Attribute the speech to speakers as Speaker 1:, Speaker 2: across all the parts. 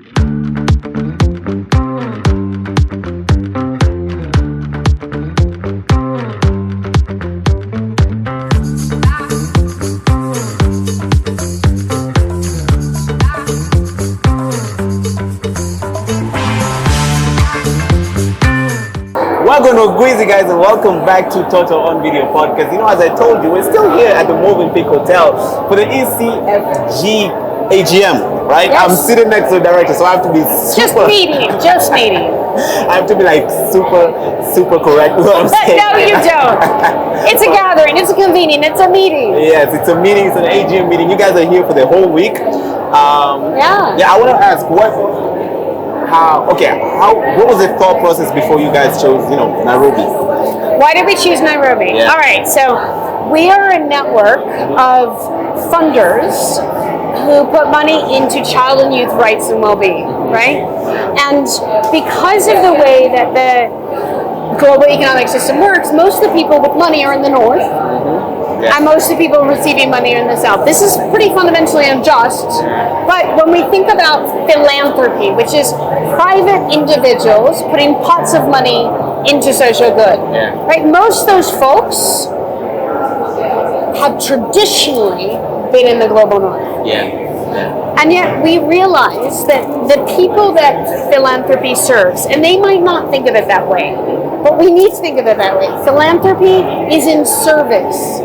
Speaker 1: Welcome to guys, and welcome back to Toto on Video Podcast. You know, as I told you, we're still here at the Moving Peak Hotel for the ECFG AGM, right?
Speaker 2: Yes.
Speaker 1: I'm sitting next to the director, so I have to be super...
Speaker 2: Just meeting.
Speaker 1: I have to be like super correct with what I'm saying.
Speaker 2: No, you don't. It's a gathering, it's a convening, it's a meeting.
Speaker 1: Yes, it's a meeting, it's an AGM meeting. You guys are here for the whole week.
Speaker 2: Yeah,
Speaker 1: I want to ask, what was the thought process before you guys chose, Nairobi?
Speaker 2: Why did we choose Nairobi?
Speaker 1: Yeah.
Speaker 2: All right, so we are a network of funders who put money into child and youth rights and well-being, right? And because of the way that the global economic system works, most of the people with money are in the north.
Speaker 1: Yeah.
Speaker 2: And most of the people receiving money are in the south. This is pretty fundamentally unjust. But when we think about philanthropy, which is private individuals putting pots of money into social good, right? Most of those folks have traditionally been in the global north. And yet we realize that the people that philanthropy serves, and they might not think of it that way, but we need to think of it that way. Philanthropy is in service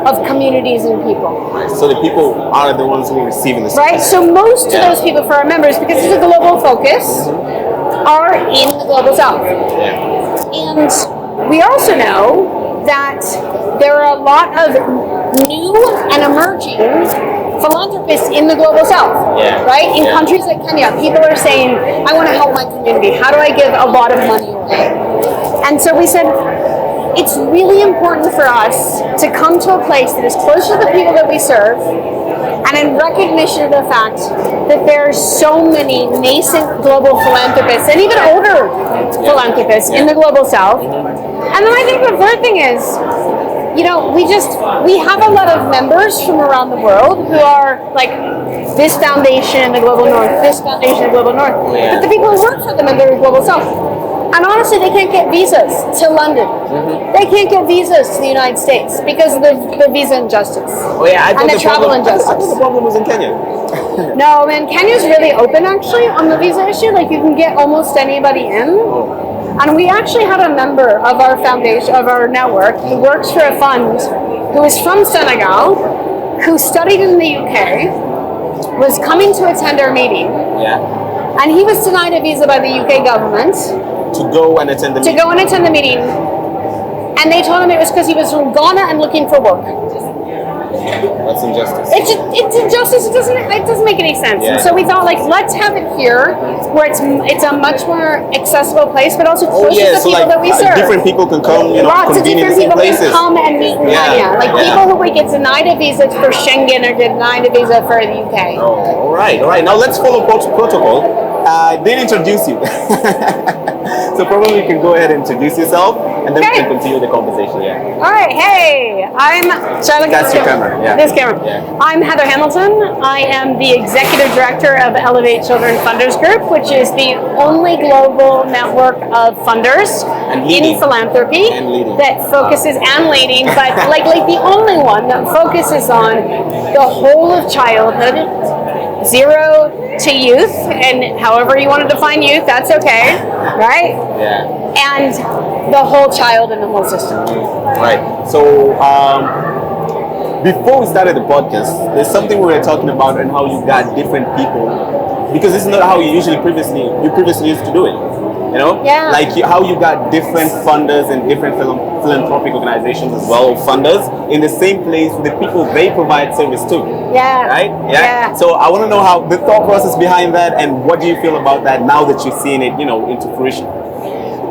Speaker 2: of communities and people.
Speaker 1: So the people are the ones who are receiving the service.
Speaker 2: Right? So most of those people, for our members, because it's a global focus, are in the global south. And we also know that there are a lot of new and emerging philanthropists in the global south, right? In countries like Kenya, people are saying, I want to help my community. How do I give a lot of money away? And so we said, it's really important for us to come to a place that is close to the people that we serve, and in recognition of the fact that there are so many nascent global philanthropists, and even older philanthropists in the global south. And then I think the third thing is, we have a lot of members from around the world who are like this foundation in the global north, this foundation in the global north. But the people who work for them in the global south, and honestly, they can't get visas to London. They can't get visas to the United States because of the visa injustice and the travel injustice.
Speaker 1: I thought the problem was in Kenya.
Speaker 2: No, man, Kenya's really open actually on the visa issue. Like you can get almost anybody in. And we actually had a member of our foundation, of our network, who works for a fund, who is from Senegal, who studied in the UK, was coming to attend our meeting, and he was denied a visa by the UK government
Speaker 1: to go and attend the meeting.
Speaker 2: And they told him it was because he was from Ghana and looking for work.
Speaker 1: That's injustice.
Speaker 2: It's injustice. It doesn't make any sense. And so we thought, let's have it here, where it's a much more accessible place, but also close to the people that we serve.
Speaker 1: Different people can come,
Speaker 2: lots of different people
Speaker 1: places.
Speaker 2: can come and meet in Kenya. People who would get denied a visa for Schengen or denied a visa for the UK.
Speaker 1: Oh, all right. Now let's follow protocol. I did introduce you. So probably you can go ahead and introduce yourself, and then we can continue the conversation. All
Speaker 2: right. Hey,
Speaker 1: That's your camera.
Speaker 2: This camera. I'm Heather Hamilton. I am the executive director of Elevate Children Funders Group, which is the only global network of funders in philanthropy that focuses and leading, but like the only one that focuses on the whole of childhood, 0 to youth, and however you want to define youth, that's okay, right? And the whole child in the whole system.
Speaker 1: Right. So before we started the podcast, there's something we were talking about and how you got different people, because this is not how you previously used to do it. How you got different funders and different philanthropic organizations as well, funders in the same place with the people they provide service to. Right? So I want to know how the thought process behind that, and what do you feel about that now that you're seeing it, into fruition?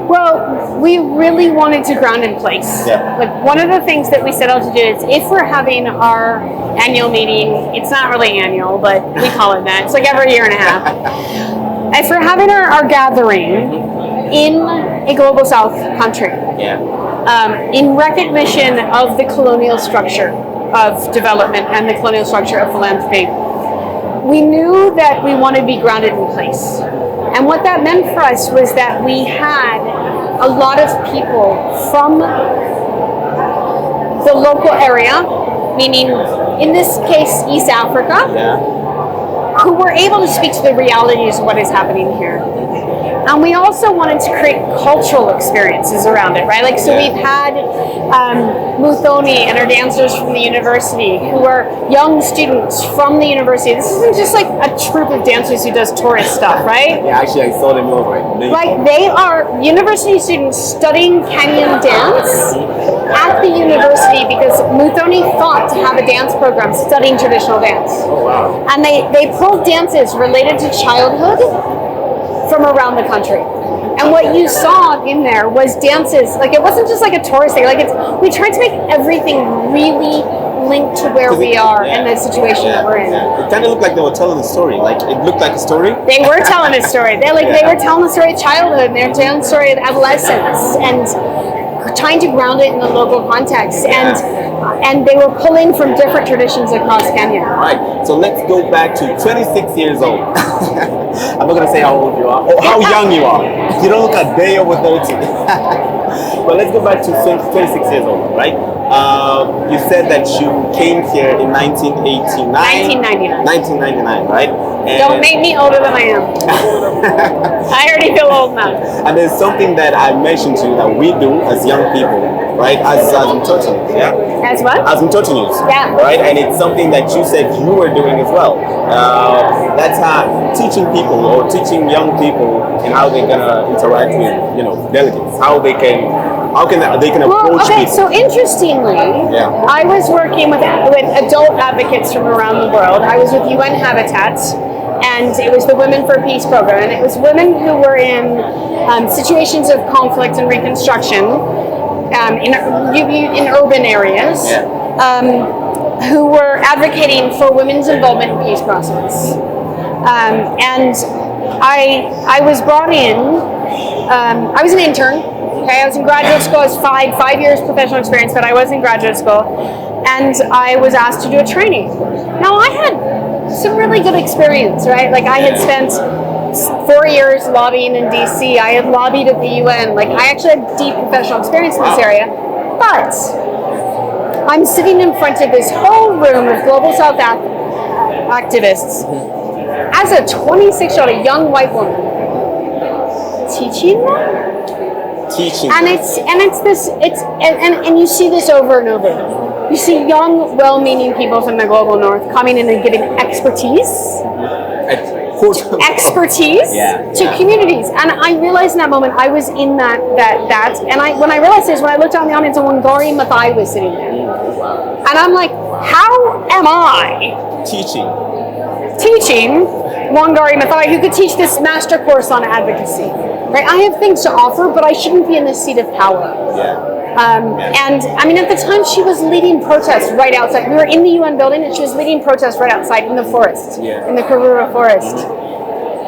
Speaker 2: Well, we really wanted to ground in place. One of the things that we set out to do is, if we're having our annual meeting, it's not really annual, but we call it that. It's like every year and a half. If we're having our gathering in a global south country, in recognition of the colonial structure of development and the colonial structure of philanthropy, we knew that we wanted to be grounded in place. And what that meant for us was that we had a lot of people from the local area, meaning in this case East Africa, who were able to speak to the realities of what is happening here. And we also wanted to create cultural experiences around it, right? Like, so we've had Muthoni and our dancers from the university who are young students from the university. This isn't just like a troupe of dancers who does tourist stuff, right?
Speaker 1: Yeah, actually, I saw them over.
Speaker 2: Like, they are university students studying Kenyan dance at the university because Muthoni thought to have a dance program studying traditional dance.
Speaker 1: Oh, wow.
Speaker 2: And they pulled dances related to childhood from around the country. And what you saw in there was dances, like it wasn't just like a tourist thing, like we tried to make everything really linked to where we are and the situation that we're in.
Speaker 1: It kind of looked like they were telling a story, like it looked like a story.
Speaker 2: They were telling a story. They were telling the story of childhood, and they were telling the story of adolescence, and trying to ground it in the local context. And they were pulling from different traditions across Kenya.
Speaker 1: Right. So let's go back to 26 years old. I'm not going to say how old you are or how young you are. You don't look a day over 30. But let's go back to 26 years old, right? You said that you came here in 1989.
Speaker 2: 1999.
Speaker 1: 1999, right? And
Speaker 2: don't make me older than I am. I already feel old now.
Speaker 1: And there's something that I mentioned to you that we do as young people, right? As Toto, yeah?
Speaker 2: As what?
Speaker 1: As Toto,
Speaker 2: yeah.
Speaker 1: Right? And it's something that you said you were doing as well. That's teaching people or teaching young people and how they're gonna interact with, delegates, how they can approach
Speaker 2: okay,
Speaker 1: people.
Speaker 2: so interestingly, I was working with adult advocates from around the world. I was with UN Habitat, and it was the Women for Peace program, and it was women who were in situations of conflict and reconstruction in urban areas, who were advocating for women's involvement in peace process. And I was brought in. I was an intern. Okay, I was in graduate school. I was five years professional experience, but I was in graduate school, and I was asked to do a training. Now, I had some really good experience, right? Like, I had spent 4 years lobbying in DC. I had lobbied at the UN. Like, I actually had deep professional experience in this area. But I'm sitting in front of this whole room of Global South activists as a 26-year-old, a young white woman, teaching them. And you see this over and over. You see young, well-meaning people from the global north coming in and giving expertise to communities. And I realized in that moment I was in that. And when I realized this, when I looked out in the audience, and Wangari Mathai was sitting there, and I'm like, how am I teaching Wangari Mathai, who could teach this master course on advocacy? Right? I have things to offer, but I shouldn't be in this seat of power. And I mean, at the time, she was leading protests right outside. We were in the UN building, and she was leading protests right outside in the forest, in the Karura forest.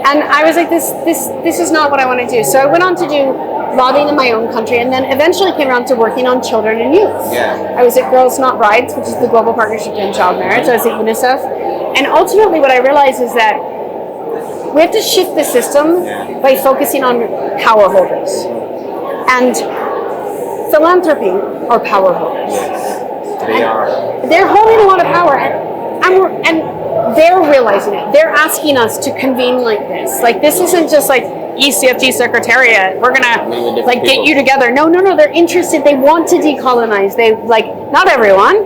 Speaker 2: And I was like, this is not what I want to do. So I went on to do lobbying in my own country, and then eventually came around to working on children and youth. I was at Girls Not Brides, which is the Global Partnership to End Child Marriage. I was at UNICEF. And ultimately, what I realized is that we have to shift the system by focusing on power holders. And philanthropy are power holders. They're holding a lot of power, and they're realizing it. They're asking us to convene like this. Like, this isn't just like ECFG Secretariat. We're gonna get you together. No. They're interested. They want to decolonize. They not everyone,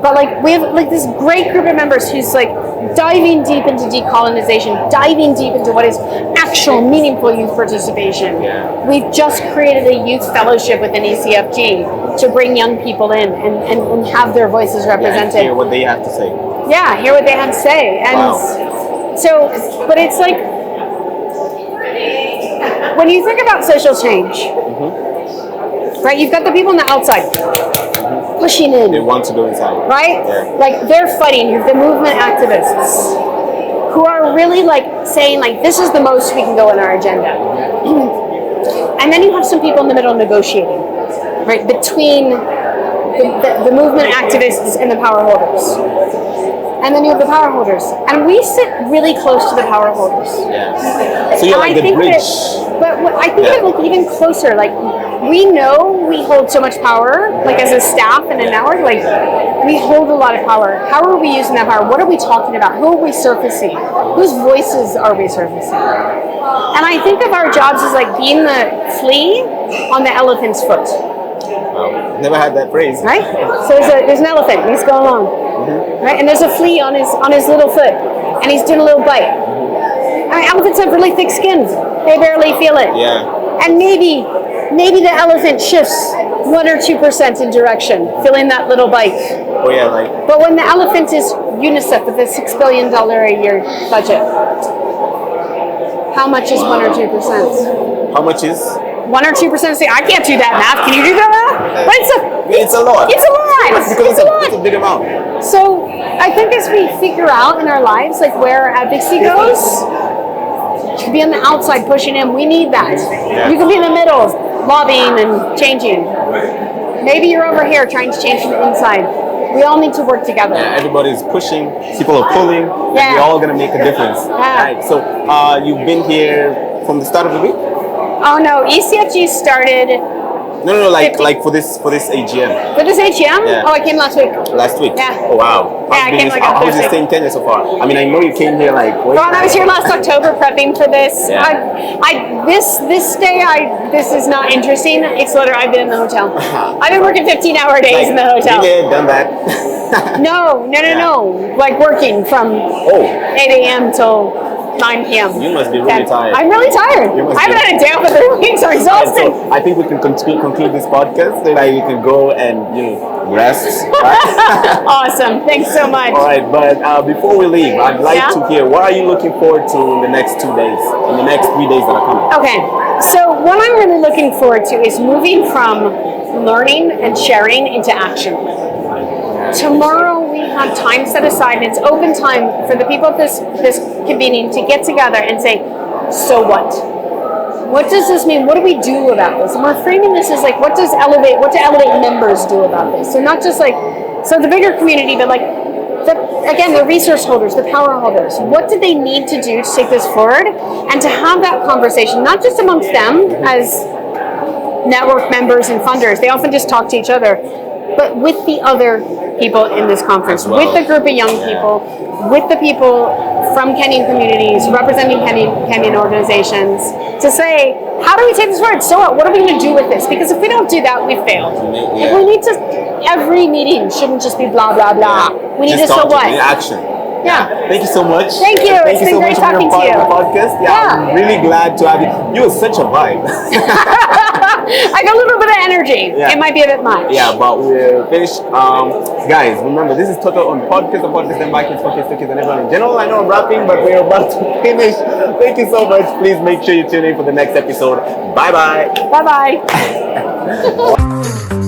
Speaker 2: but we have this great group of members who's diving deep into decolonization, diving deep into what is actual meaningful youth participation. We've just created a youth fellowship within ECFG to bring young people in and have their voices represented.
Speaker 1: Hear what they have to say.
Speaker 2: Hear what they have to say. And so, but it's when you think about social change, right? You've got the people on the outside pushing in.
Speaker 1: They want to go inside.
Speaker 2: Right? They're fighting. You have the movement activists who are really saying this is the most we can go in our agenda. And then you have some people in the middle negotiating, right? Between the movement activists and the power holders. and then you have the power holders. And we sit really close to the power holders.
Speaker 1: Yeah. So you're
Speaker 2: And
Speaker 1: like the bridge.
Speaker 2: I think of it like even closer. Like we know we hold so much power, like as a staff and a network, like we hold a lot of power. How are we using that power? What are we talking about? Who are we surfacing? Whose voices are we surfacing? And I think of our jobs as like being the flea on the elephant's foot.
Speaker 1: Wow. Never had that phrase.
Speaker 2: Right? So there's an elephant, he's going along. Right? And there's a flea on his little foot, and he's doing a little bite. I mean, elephants have really thick skins. They barely feel it.
Speaker 1: Yeah.
Speaker 2: And maybe the elephant shifts 1 or 2% in direction, feeling that little bite.
Speaker 1: Oh yeah, like.
Speaker 2: But when the elephant is UNICEF with a $6 billion a year budget, how much is 1 or 2%?
Speaker 1: How much is?
Speaker 2: 1 or 2%. Say, I can't do that math. Can you do that math? But
Speaker 1: it's a lot.
Speaker 2: It's a lot.
Speaker 1: Because it's a big amount.
Speaker 2: So I think as we figure out in our lives, like where advocacy goes, to be on the outside pushing in, we need that.
Speaker 1: Yeah.
Speaker 2: You can be in the middle, lobbying and changing. Maybe you're over here trying to change from the inside. We all need to work together.
Speaker 1: Yeah, everybody's pushing, people are pulling, and we're all gonna make a difference.
Speaker 2: Yeah.
Speaker 1: Right. So you've been here from the start of the week?
Speaker 2: Oh no, ECFG started.
Speaker 1: No, like for this AGM.
Speaker 2: For this AGM?
Speaker 1: Yeah.
Speaker 2: Oh, I came last week.
Speaker 1: Last week?
Speaker 2: Yeah.
Speaker 1: Oh wow.
Speaker 2: Yeah, I came like on
Speaker 1: How's
Speaker 2: Thursday.
Speaker 1: it stay in Kenya so far? I mean, I know you came here like.
Speaker 2: Well, I was here last October prepping for this.
Speaker 1: Yeah.
Speaker 2: This is not interesting. It's literally I've been in the hotel. I've been working 15-hour days
Speaker 1: Like,
Speaker 2: in the hotel.
Speaker 1: Been there, done that.
Speaker 2: No. Like working from 8 a.m. till 9 p.m.
Speaker 1: You must be really tired.
Speaker 2: I'm really tired.
Speaker 1: You must
Speaker 2: I haven't
Speaker 1: be.
Speaker 2: had a day off for 3 weeks. I'm exhausted.
Speaker 1: So I think we can conclude this podcast so that you can go and rest.
Speaker 2: Awesome. Thanks so much.
Speaker 1: All right, but before we leave, I'd like to hear what are you looking forward to in the next 2 days, in the next 3 days that are coming?
Speaker 2: Okay, so what I'm really looking forward to is moving from learning and sharing into action. Tomorrow we have time set aside, and it's open time for the people of this convening to get together and say, so what? What does this mean? What do we do about this? And we're framing this as like, what do Elevate members do about this? So not just like, so the bigger community, but like, the resource holders, the power holders, what do they need to do to take this forward? And to have that conversation, not just amongst them as network members and funders, they often just talk to each other, but with the other people in this conference, with the group of young people, with the people from Kenyan communities, representing Kenyan organizations, to say, how do we take this forward? So what are we going to do with this? Because if we don't do that, we failed. If we need to, every meeting shouldn't just be blah, blah, blah. We need to, so what?
Speaker 1: Action.
Speaker 2: Yeah.
Speaker 1: Thank you so much.
Speaker 2: Thank you.
Speaker 1: Thank you
Speaker 2: been
Speaker 1: so
Speaker 2: great
Speaker 1: much for
Speaker 2: talking
Speaker 1: being part
Speaker 2: to you.
Speaker 1: of the podcast. I'm really glad to have you. You are such a vibe.
Speaker 2: I got a little bit of energy. It might be a bit much.
Speaker 1: Yeah, but we're finished. Guys, remember, this is Toto on podcast, the podcast and Mike, podcast, and everyone in general. I know I'm rapping, but we're about to finish. Thank you so much. Please make sure you tune in for the next episode. Bye-bye.
Speaker 2: Bye-bye.